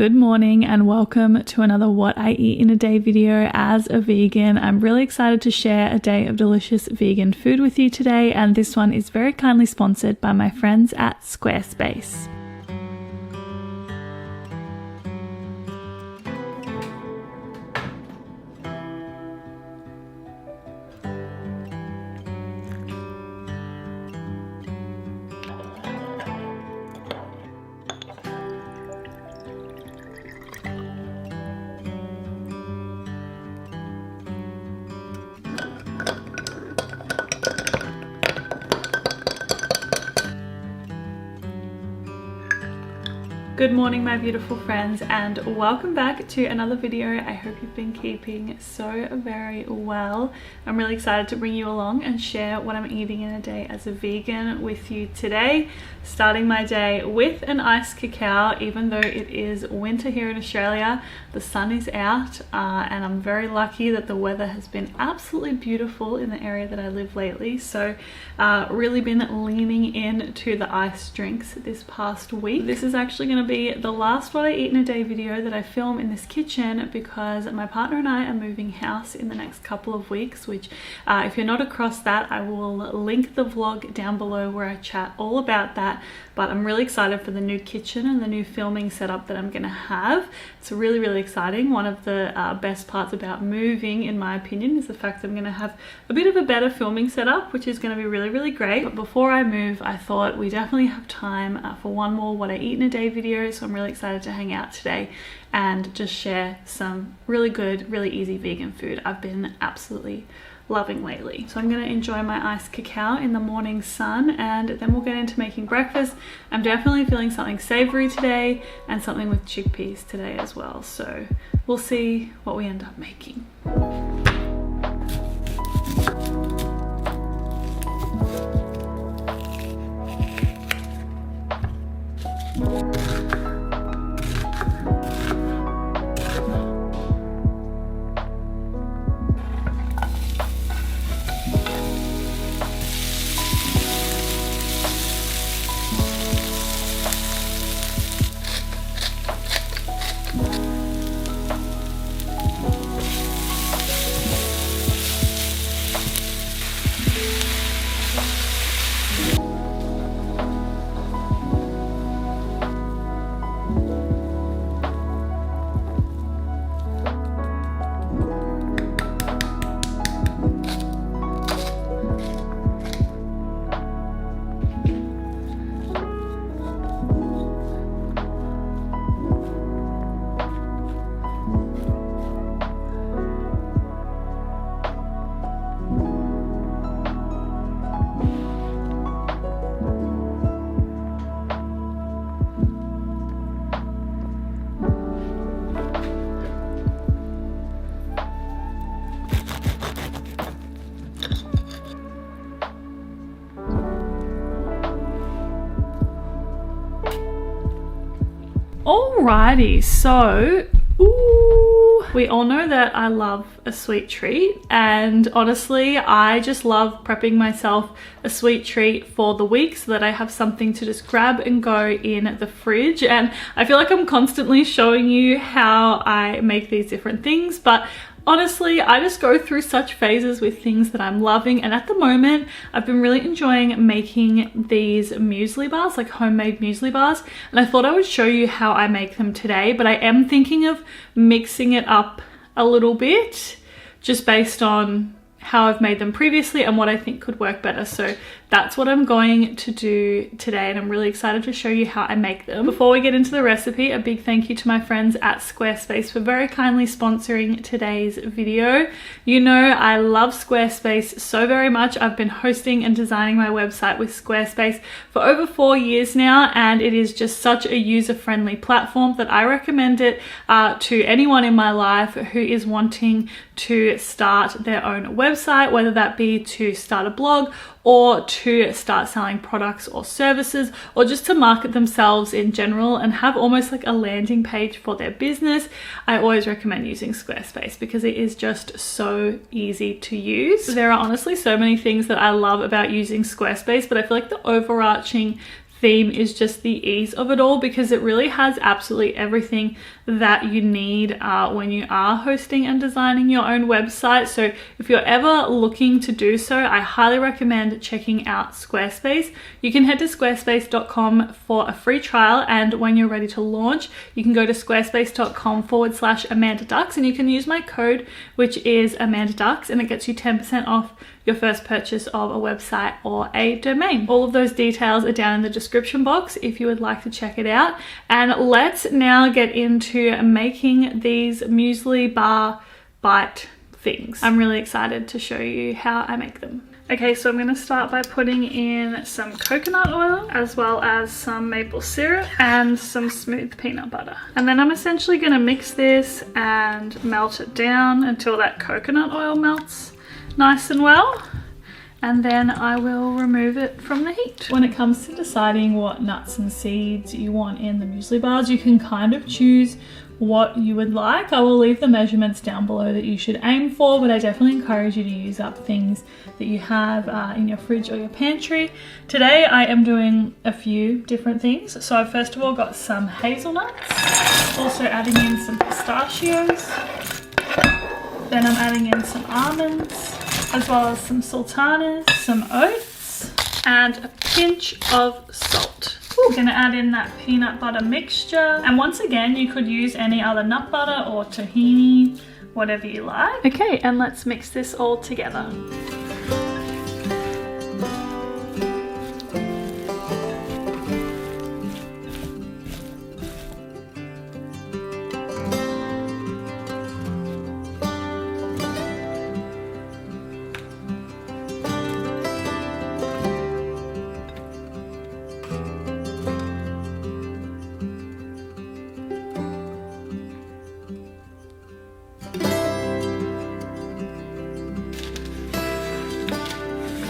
Good morning and welcome to another What I Eat in a Day video. As a vegan, I'm really excited to share a day of delicious vegan food with you today, and this one is very kindly sponsored by my friends at Squarespace. Good morning, my beautiful friends, and welcome back to another video. I hope you've been keeping so very well. I'm really excited to bring you along and share what I'm eating in a day as a vegan with you today. Starting my day with an iced cacao. Even though it is winter here in Australia, the sun is out and I'm very lucky that the weather has been absolutely beautiful in the area that I live lately. So really been leaning into the iced drinks this past week. This is actually going to be the last What I Eat in a Day video that I film in this kitchen because my partner and I are moving house in the next couple of weeks, which if you're not across that, I will link the vlog down below where I chat all about that. But I'm really excited for the new kitchen and the new filming setup that I'm going to have. It's really exciting. One of the best parts about moving, in my opinion, is the fact that I'm going to have a bit of a better filming setup, which is going to be really great. But before I move, I thought we definitely have time for one more What I Eat in a Day video. So I'm really excited to hang out today and just share some really good, really easy vegan food I've been absolutely loving lately. So I'm going to enjoy my iced cacao in the morning sun, and then we'll get into making breakfast. I'm definitely feeling something savory today and something with chickpeas today as well. So we'll see what we end up making. Alrighty, so we all know that I love a sweet treat, and honestly I just love prepping myself a sweet treat for the week so that I have something to just grab and go in the fridge. And I feel like I'm constantly showing you how I make these different things, but honestly, I just go through such phases with things that I'm loving, and at the moment I've been really enjoying making these muesli bars, like homemade muesli bars, and I thought I would show you how I make them today. But I am thinking of mixing it up a little bit just based on how I've made them previously and what I think could work better. So that's what I'm going to do today, and I'm really excited to show you how I make them. Before we get into the recipe, a big thank you to my friends at Squarespace for very kindly sponsoring today's video. You know I love Squarespace so very much. I've been hosting and designing my website with Squarespace for over 4 years now, and it is just such a user-friendly platform that I recommend it to anyone in my life who is wanting to start their own website, whether that be to start a blog or to start selling products or services, or just to market themselves in general and have almost like a landing page for their business. I always recommend using Squarespace because it is just so easy to use. There are honestly so many things that I love about using Squarespace, but I feel like the overarching theme is just the ease of it all, because it really has absolutely everything that you need when you are hosting and designing your own website. So if you're ever looking to do so, I highly recommend checking out Squarespace. You can head to squarespace.com for a free trial, and when you're ready to launch, you can go to squarespace.com/AmandaDux, and you can use my code, which is AmandaDux, and it gets you 10% off your first purchase of a website or a domain. All of those details are down in the description box if you would like to check it out. And let's now get into making these muesli bar bite things. I'm really excited to show you how I make them. Okay, so I'm going to start by putting in some coconut oil, as well as some maple syrup and some smooth peanut butter. And then I'm essentially going to mix this and melt it down until that coconut oil melts nice and well, and then I will remove it from the heat. When it comes to deciding what nuts and seeds you want in the muesli bars, you can kind of choose what you would like. I will leave the measurements down below that you should aim for, but I definitely encourage you to use up things that you have in your fridge or your pantry. Today I am doing a few different things. So I've first of all got some hazelnuts, also adding in some pistachios. Then I'm adding in some almonds, as well as some sultanas, some oats, and a pinch of salt. I'm gonna add in that peanut butter mixture. And once again, you could use any other nut butter or tahini, whatever you like. Okay, and let's mix this all together.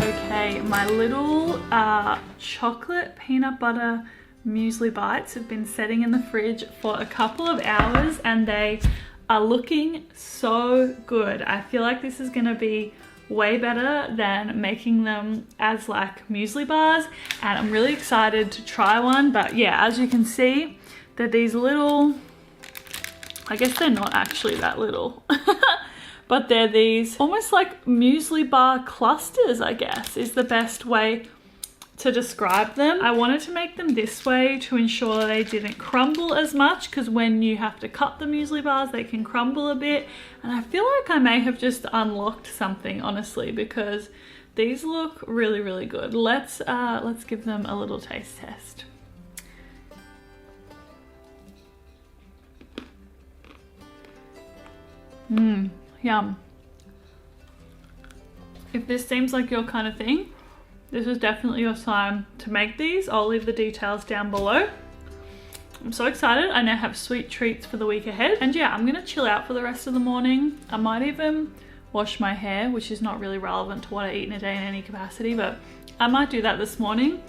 Okay, my little chocolate peanut butter muesli bites have been sitting in the fridge for a couple of hours, and they are looking so good. I feel like this is gonna be way better than making them as like muesli bars, and I'm really excited to try one. But yeah, as you can see, they're these little, I guess they're not actually that little, but they're these almost like muesli bar clusters, I guess is the best way to describe them. I wanted to make them this way to ensure they didn't crumble as much, because when you have to cut the muesli bars, they can crumble a bit. And I feel like I may have just unlocked something, honestly, because these look really, really good. Let's give them a little taste test. Yum. If this seems like your kind of thing, this is definitely your time to make these. I'll leave the details down below. I'm so excited. I now have sweet treats for the week ahead. And yeah, I'm gonna chill out for the rest of the morning. I might even wash my hair, which is not really relevant to what I eat in a day in any capacity, but I might do that this morning.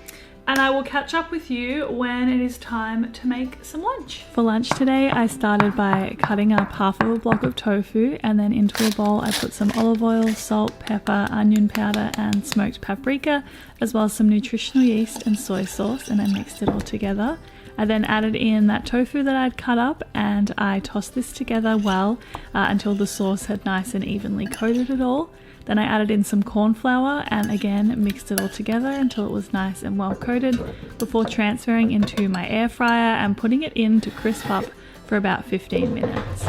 And I will catch up with you when it is time to make some lunch. For lunch today, I started by cutting up half of a block of tofu, and then into a bowl I put some olive oil, salt, pepper, onion powder and smoked paprika, as well as some nutritional yeast and soy sauce, and I mixed it all together. I then added in that tofu that I'd cut up, and I tossed this together well until the sauce had nice and evenly coated it all. Then I added in some corn flour and again mixed it all together until it was nice and well coated, before transferring into my air fryer and putting it in to crisp up for about 15 minutes.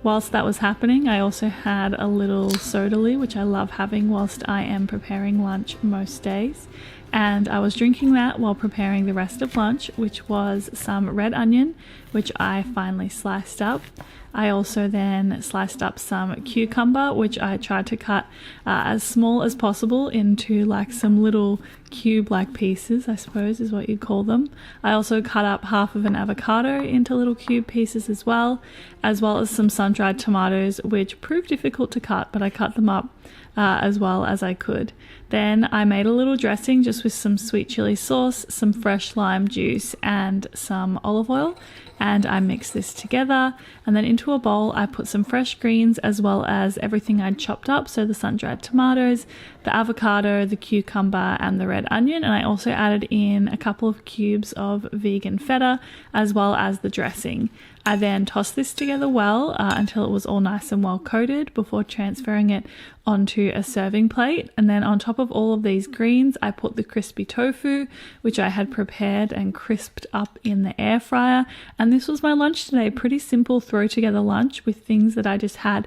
Whilst that was happening, I also had a little sodally, which I love having whilst I am preparing lunch most days. And I was drinking that while preparing the rest of lunch, which was some red onion, which I finely sliced up. I also then sliced up some cucumber, which I tried to cut as small as possible into like some little cube-like pieces, I suppose is what you'd call them. I also cut up half of an avocado into little cube pieces as well as some sun-dried tomatoes, which proved difficult to cut, but I cut them up as well as I could. Then I made a little dressing just with some sweet chili sauce, some fresh lime juice and some olive oil, and I mixed this together, and then into a bowl I put some fresh greens as well as everything I'd chopped up, so the sun-dried tomatoes, the avocado, the cucumber and the red onion, and I also added in a couple of cubes of vegan feta as well as the dressing. I then tossed this together well until it was all nice and well coated before transferring it onto a serving plate. And then on top of all of these greens, I put the crispy tofu, which I had prepared and crisped up in the air fryer. And this was my lunch today. Pretty simple throw together lunch with things that I just had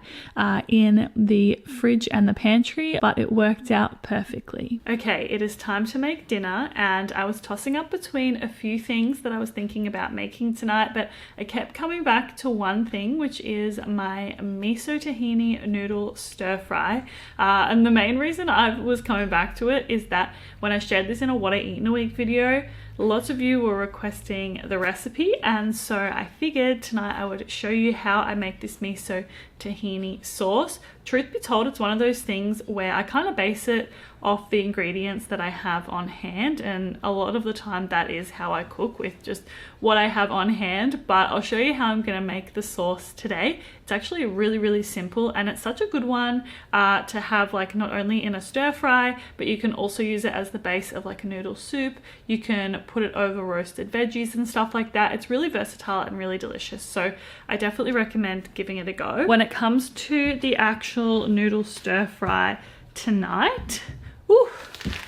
in the fridge and the pantry, but it worked out perfectly. Okay, it is time to make dinner, and I was tossing up between a few things that I was thinking about making tonight, but I kept coming back to one thing, which is my miso tahini noodle stir fry. And the main reason I was coming back to it is that when I shared this in a what I eat in a week video, lots of you were requesting the recipe, and so I figured tonight I would show you how I make this miso tahini sauce. Truth be told, it's one of those things where I kind of base it off the ingredients that I have on hand, and a lot of the time that is how I cook, with just what I have on hand. But I'll show you how I'm going to make the sauce today. It's actually really simple, and it's such a good one to have, like, not only in a stir fry, but you can also use it as the base of like a noodle soup. You can put it over roasted veggies and stuff like that. It's really versatile and really delicious, so I definitely recommend giving it a go. When it comes to the actual noodle stir fry tonight,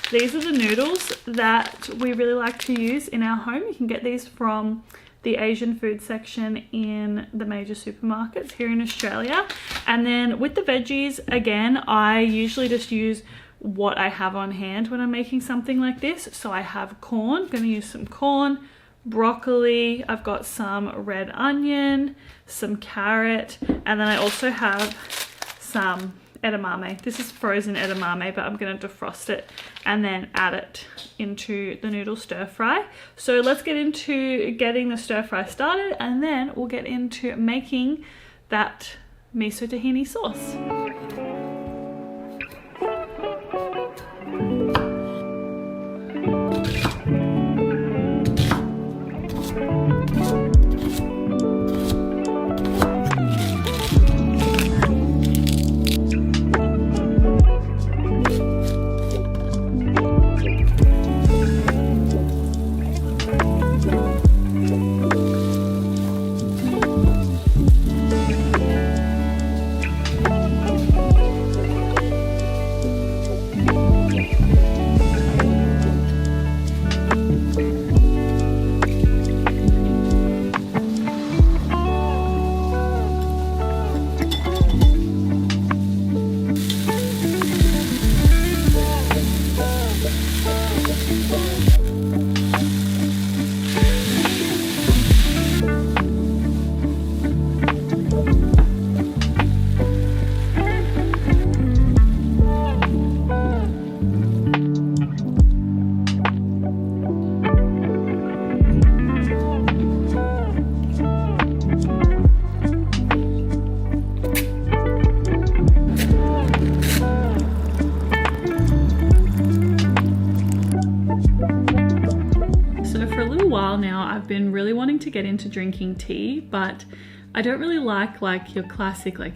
these are the noodles that we really like to use in our home. You can get these from the Asian food section in the major supermarkets here in Australia. And then with the veggies, again, I usually just use what I have on hand when I'm making something like this. So I have corn, I'm going to use some corn, broccoli, I've got some red onion, some carrot, and then I also have some edamame. This is frozen edamame, but I'm going to defrost it and then add it into the noodle stir fry. So let's get into getting the stir fry started, and then we'll get into making that miso tahini sauce. Been really wanting to get into drinking tea, but I don't really like your classic like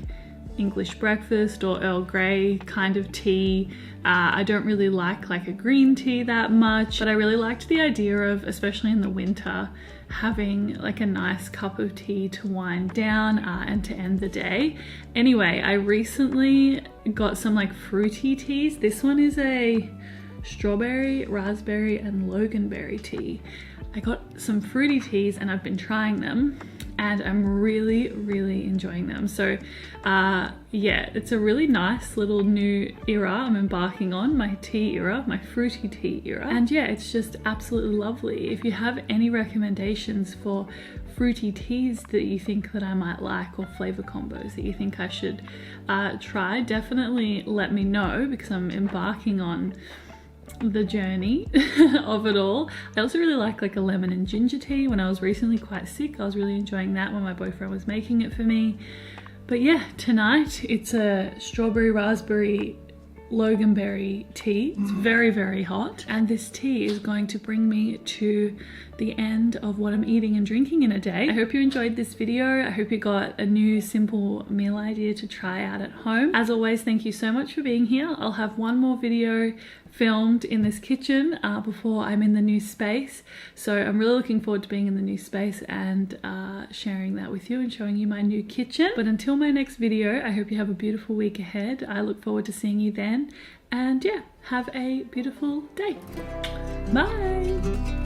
English breakfast or Earl Grey kind of tea. I don't really like a green tea that much, but I really liked the idea of, especially in the winter, having like a nice cup of tea to wind down and to end the day. Anyway, I recently got some like fruity teas. This one is a strawberry, raspberry and loganberry tea. I got some fruity teas and I've been trying them and I'm really enjoying them. So yeah, it's a really nice little new era I'm embarking on, my tea era, my fruity tea era. And yeah, it's just absolutely lovely. If you have any recommendations for fruity teas that you think that I might like, or flavor combos that you think I should try, definitely let me know, because I'm embarking on the journey of it all. I also really like a lemon and ginger tea. When I was recently quite sick, I was really enjoying that when my boyfriend was making it for me. But yeah, tonight it's a strawberry raspberry loganberry tea. It's very, very hot, and this tea is going to bring me to the end of what I'm eating and drinking in a day. I hope you enjoyed this video. I hope you got a new simple meal idea to try out at home. As always, thank you so much for being here. I'll have one more video filmed in this kitchen before I'm in the new space, so I'm really looking forward to being in the new space and sharing that with you and showing you my new kitchen. But until my next video, I hope you have a beautiful week ahead. I look forward to seeing you then, and yeah, have a beautiful day. Bye.